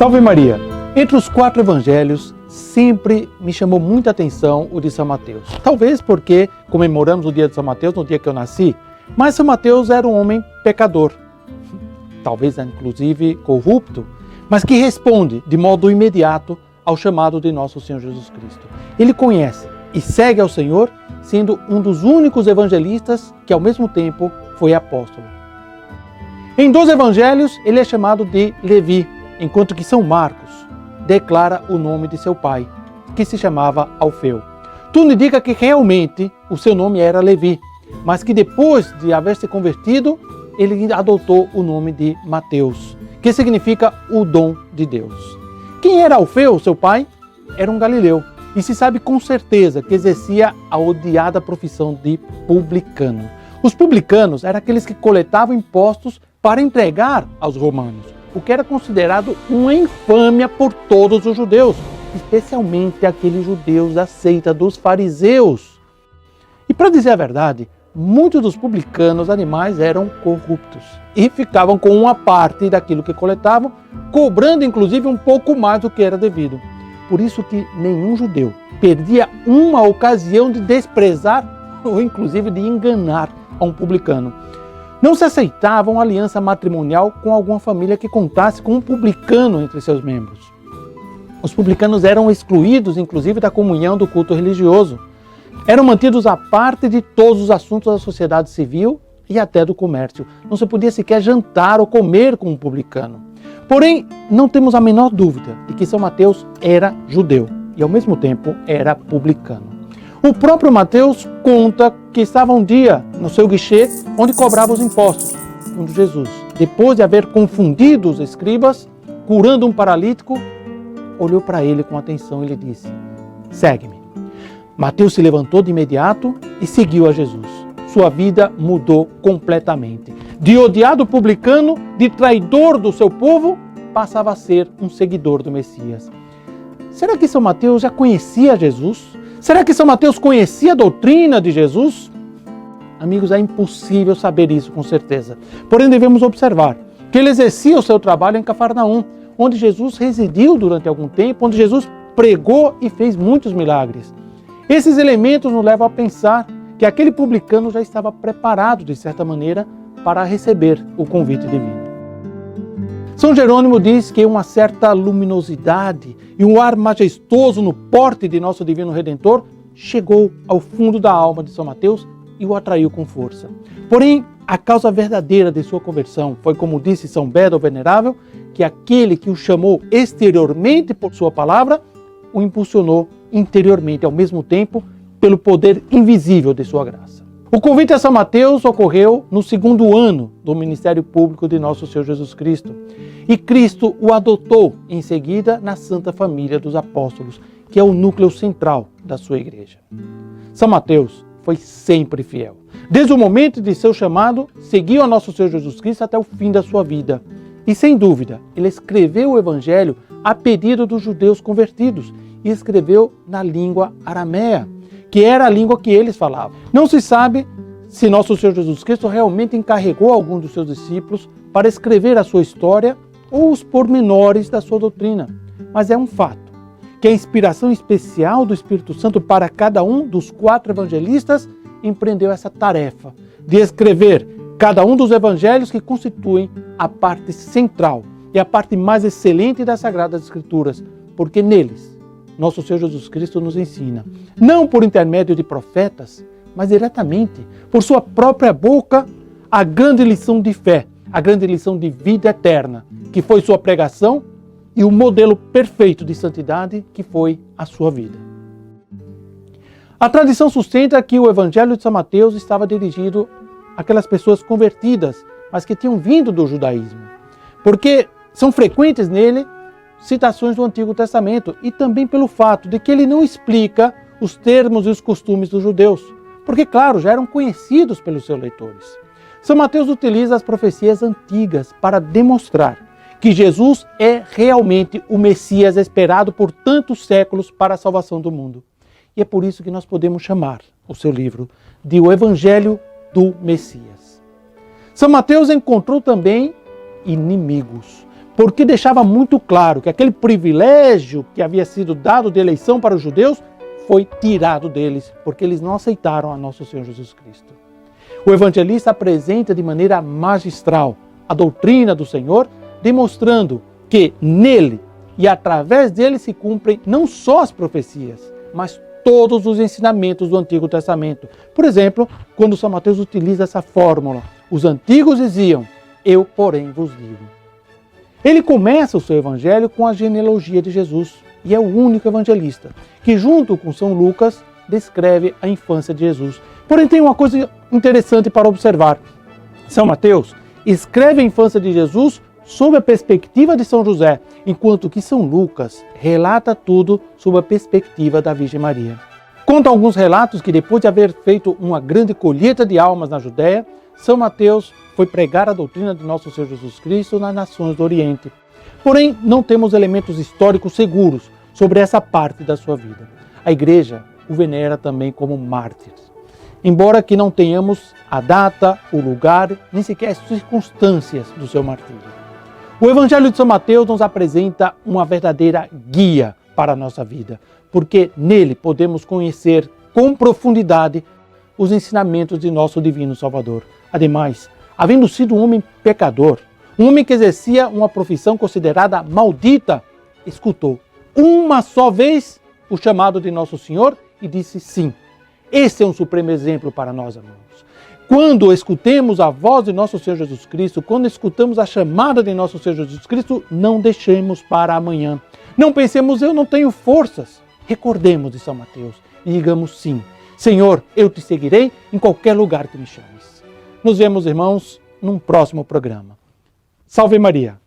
Salve Maria! Entre os 4 evangelhos, sempre me chamou muita atenção o de São Mateus. Talvez porque comemoramos o dia de São Mateus no dia que eu nasci, mas São Mateus era um homem pecador, talvez inclusive corrupto, mas que responde de modo imediato ao chamado de nosso Senhor Jesus Cristo. Ele conhece e segue ao Senhor, sendo um dos únicos evangelistas que ao mesmo tempo foi apóstolo. Em 2 evangelhos, ele é chamado de Levi, enquanto que São Marcos declara o nome de seu pai, que se chamava Alfeu. Tudo indica que realmente o seu nome era Levi, mas que depois de haver se convertido, ele adotou o nome de Mateus, que significa o dom de Deus. Quem era Alfeu, seu pai? Era um galileu, e se sabe com certeza que exercia a odiada profissão de publicano. Os publicanos eram aqueles que coletavam impostos para entregar aos romanos, o que era considerado uma infâmia por todos os judeus, especialmente aqueles judeus da seita dos fariseus. E para dizer a verdade, muitos dos publicanos animais eram corruptos e ficavam com uma parte daquilo que coletavam, cobrando inclusive um pouco mais do que era devido. Por isso que nenhum judeu perdia uma ocasião de desprezar ou inclusive de enganar a um publicano. Não se aceitava uma aliança matrimonial com alguma família que contasse com um publicano entre seus membros. Os publicanos eram excluídos, inclusive, da comunhão do culto religioso. Eram mantidos à parte de todos os assuntos da sociedade civil e até do comércio. Não se podia sequer jantar ou comer com um publicano. Porém, não temos a menor dúvida de que São Mateus era judeu e, ao mesmo tempo, era publicano. O próprio Mateus conta que estava um dia no seu guichê onde cobrava os impostos, quando Jesus, depois de haver confundido os escribas, curando um paralítico, olhou para ele com atenção e lhe disse: "Segue-me." Mateus se levantou de imediato e seguiu a Jesus. Sua vida mudou completamente. De odiado publicano, de traidor do seu povo, passava a ser um seguidor do Messias. Será que São Mateus já conhecia Jesus? Será que São Mateus conhecia a doutrina de Jesus? Amigos, é impossível saber isso com certeza. Porém, devemos observar que ele exercia o seu trabalho em Cafarnaum, onde Jesus residiu durante algum tempo, onde Jesus pregou e fez muitos milagres. Esses elementos nos levam a pensar que aquele publicano já estava preparado, de certa maneira, para receber o convite divino. São Jerônimo diz que uma certa luminosidade e um ar majestoso no porte de nosso Divino Redentor chegou ao fundo da alma de São Mateus e o atraiu com força. Porém, a causa verdadeira de sua conversão foi, como disse São Beda o Venerável, que aquele que o chamou exteriormente por sua palavra, o impulsionou interiormente ao mesmo tempo pelo poder invisível de sua graça. O convite a São Mateus ocorreu no 2º ano do ministério público de nosso Senhor Jesus Cristo. E Cristo o adotou em seguida na Santa Família dos Apóstolos, que é o núcleo central da sua igreja. São Mateus foi sempre fiel. Desde o momento de seu chamado, seguiu a nosso Senhor Jesus Cristo até o fim da sua vida. E sem dúvida, ele escreveu o Evangelho a pedido dos judeus convertidos e escreveu na língua arameia, que era a língua que eles falavam. Não se sabe se nosso Senhor Jesus Cristo realmente encarregou algum dos seus discípulos para escrever a sua história ou os pormenores da sua doutrina. Mas é um fato que a inspiração especial do Espírito Santo para cada um dos 4 evangelistas empreendeu essa tarefa de escrever cada um dos evangelhos que constituem a parte central e a parte mais excelente das Sagradas Escrituras, porque neles nosso Senhor Jesus Cristo nos ensina, não por intermédio de profetas, mas diretamente, por sua própria boca, a grande lição de fé, a grande lição de vida eterna, que foi sua pregação, e o modelo perfeito de santidade, que foi a sua vida. A tradição sustenta que o Evangelho de São Mateus estava dirigido àquelas pessoas convertidas, mas que tinham vindo do judaísmo, porque são frequentes nele citações do Antigo Testamento e também pelo fato de que ele não explica os termos e os costumes dos judeus, porque, claro, já eram conhecidos pelos seus leitores. São Mateus utiliza as profecias antigas para demonstrar que Jesus é realmente o Messias esperado por tantos séculos para a salvação do mundo. E é por isso que nós podemos chamar o seu livro de O Evangelho do Messias. São Mateus encontrou também inimigos, porque deixava muito claro que aquele privilégio que havia sido dado de eleição para os judeus foi tirado deles, porque eles não aceitaram a nosso Senhor Jesus Cristo. O evangelista apresenta de maneira magistral a doutrina do Senhor, demonstrando que nele e através dele se cumprem não só as profecias, mas todos os ensinamentos do Antigo Testamento. Por exemplo, quando São Mateus utiliza essa fórmula, os antigos diziam, eu porém vos digo. Ele começa o seu evangelho com a genealogia de Jesus e é o único evangelista que, junto com São Lucas, descreve a infância de Jesus. Porém, tem uma coisa interessante para observar. São Mateus escreve a infância de Jesus sob a perspectiva de São José, enquanto que São Lucas relata tudo sob a perspectiva da Virgem Maria. Conta alguns relatos que depois de haver feito uma grande colheita de almas na Judéia, São Mateus foi pregar a doutrina de nosso Senhor Jesus Cristo nas nações do Oriente. Porém, não temos elementos históricos seguros sobre essa parte da sua vida. A Igreja o venera também como mártir, embora que não tenhamos a data, o lugar, nem sequer as circunstâncias do seu martírio. O Evangelho de São Mateus nos apresenta uma verdadeira guia para a nossa vida, porque nele podemos conhecer com profundidade os ensinamentos de nosso Divino Salvador. Ademais, havendo sido um homem pecador, um homem que exercia uma profissão considerada maldita, escutou uma só vez o chamado de Nosso Senhor e disse sim. Esse é um supremo exemplo para nós, irmãos. Quando escutemos a voz de nosso Senhor Jesus Cristo, quando escutamos a chamada de nosso Senhor Jesus Cristo, não deixemos para amanhã. Não pensemos, eu não tenho forças. Recordemos de São Mateus e digamos sim. Senhor, eu te seguirei em qualquer lugar que me chames. Nos vemos, irmãos, num próximo programa. Salve Maria!